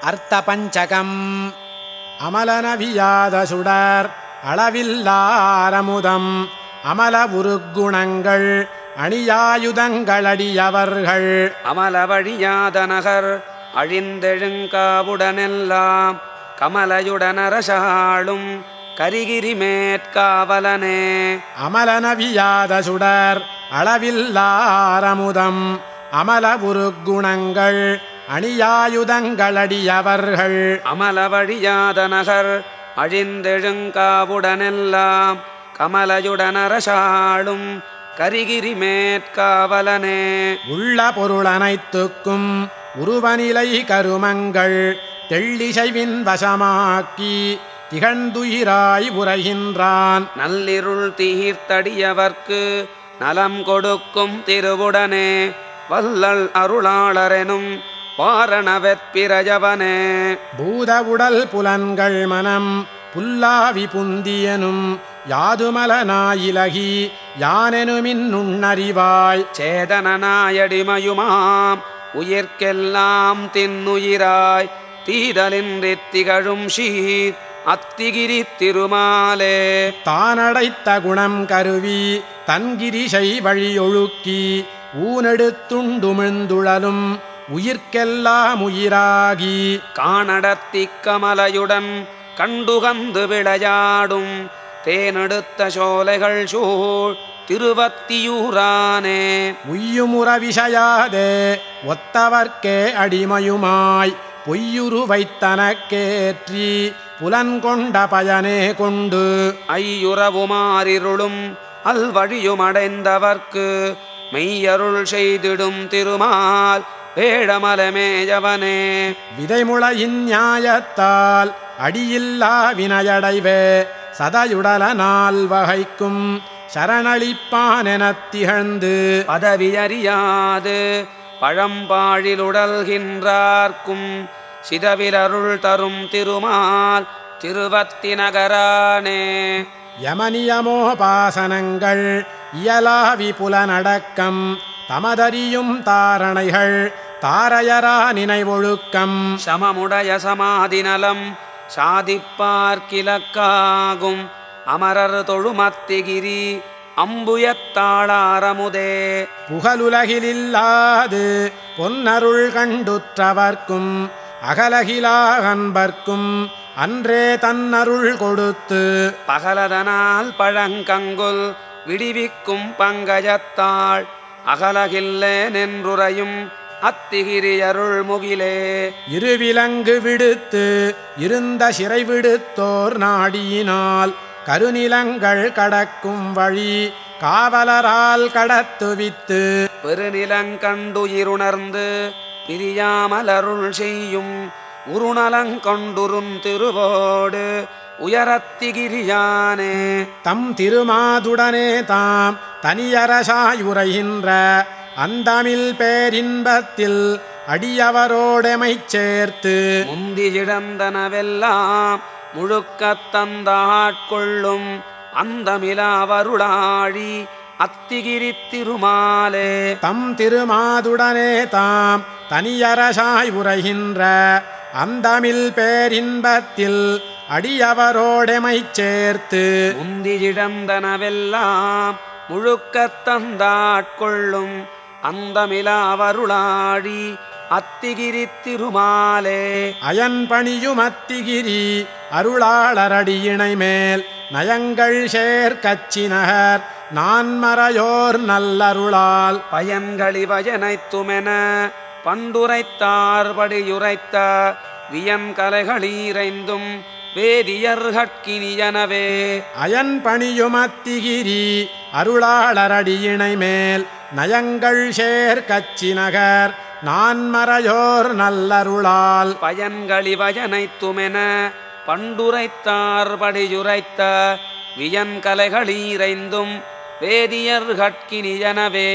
அர்த்த பஞ்சகம். அமலனவியாத சுடர் அளவில்லாரமுதம் அமல உருகுணங்கள் அணியாயுதங்களடியவர்கள் அமல வழியாத நகர் அழிந்தெழுங்காவுடனெல்லாம் கமலையுடனரசாளும் கரிகிரி மேற்காவலனே. அமலனவியாத சுடர் அளவில்லாரமுதம் அமல உருகுணங்கள் அணியாயுதங்களடியவர்கள் அமல வழியாத நகர் அழிந்தெழுங்காவுடனெல்லாம் கமலையுடனரசாளும் கரிகிரி மேற்காவலனே. உள்ள பொருளனைத்துக்கும் உருவநிலை கருமங்கள் தெள்ளிசைவின் வசமாக்கி திகழ்ந்துயிராய் உரைகின்றான். நல்லிருள் தீர்த்தடியவர்க்கு நலம் கொடுக்கும் திருவுடனே வல்லல் அருளாளரெனும் வாரணவெற்பிரஜவனே. பூத உடல் புலன்கள் மனம் புல்லாவி புந்தியனும் யாதுமலனாயிலகி யானெனுமின் நுண்ணறிவாய் சேதனனாயடிமையுமாம் உயிர்க்கெல்லாம் தின்னுயிராய் தீதலின்றி திகழும் ஷீர் அத்திகிரி திருமாலே. தானடைத்த குணம் கருவி தன்கிரிசை வழியொழுக்கி ஊனெடுத்துண்டுமிழ்ந்துழலும் உயிர்க்கெல்லாம் உயிராகி காணடத்தி கமலையுடன் கண்டுகந்து விளையாடும் தேனெடுத்த சோலைகள் சூழ் திருவத்தியூரானே. உய்யுமுற விஷயாதே ஒத்தவர்க்கே அடிமையுமாய் பொய்யுரு வைத்தனக்கேற்றி புலன்கொண்ட பயனே கொண்டு ஐயுறவுமாறிருளும் அல்வழியுமடைந்தவர்க்கு மெய்யருள் செய்திடும் திருமால் வேடமலமேயவனே. விதைமுளையின் நியாயத்தால் அடியில்லா வினையடைவே சதையுடலனால் வகைக்கும் சரணளிப்பானெனத் திகழ்ந்து பதவியறியாது பழம்பாழிலுடல்கின்றார்க்கும் சிதவிலருள் தரும் திருமால் திருவத்தி நகரானே. யமனியமோபாசனங்கள் இயலாவி புலனடக்கம் தமதறியும் தாரணைகள் தாரையரா நினைவொழுக்கம் சமமுடைய சமாதிநலம் சாதிப்பார்க்கிலக்காகும் அமரர் தொழுமத்திகிரி அம்புயத்தாளாரமுதே. புகழுலகிலில்லாது பொன்னருள் கண்டுற்றவர்க்கும் அகலகிலா அன்பர்க்கும் அன்றே தன்னருள் கொடுத்து பகலதனால் பழங்கங்குல் விடிவிக்கும் பங்கஜத்தாள் அகலகில்லே நின்றுரையும் அத்திகிரியருள் முகிலே. இருவிலங்கு விடுத்து இருந்த சிறை விடுத்தோர் நாடியினால் கருநிலங்கள் கடக்கும் வழி காவலரால் கடத்துவித்து பெருநிலங்கண்டுயிருணர்ந்து பிரியாமலருள் செய்யும் உருநலங்கொண்டுரும் திருவோடு உயரத்திகிரியானே. தம் திருமாதுடனே தாம் தனியரசாயுரைகின்ற அந்தமில் பேரின்பத்தில் அடியவரோடெமைச் சேர்த்து முந்தியிழந்தனவெல்லாம் முழுக்கத்தந்தாட்கொள்ளும் அந்தமிலாவருளாழி அத்திகிரி திருமாலே. தம் திருமாதுடனே தாம் தனியரசாய் உரைகின்ற அந்தமில் பேரின்பத்தில் அடியவரோடெமைச் சேர்த்து முந்தியிழந்தனவெல்லாம் முழுக்கத்தந்தாட்கொள்ளும் அந்தமிலாவருளாழி அத்திகிரி திருமாலே. அயன் பணியும் அத்திகிரி அருளாளரடியினை மேல் நயங்கள் சேர் கச்சி நகர் நான்மறையோர் நல்லருளால் பயன்களிவயனைத்துமென பண்டுரைத்தார்படியுரைத்த வியன் கலைகளீரைந்தும் வேதியர்கட்கினியனவே. அயன் பணியும் அத்திகிரி அருளாளரடியினை மேல் நயங்கள் சேர் கச்சி நகர் நான்மறையோர் நல்லருளால் பயன்களிவயனைத்துமென பண்டுரைத்தார்படியுரைத்த வியன் கலைகளீரைந்தும் வேதியர்கட்கினியனவே.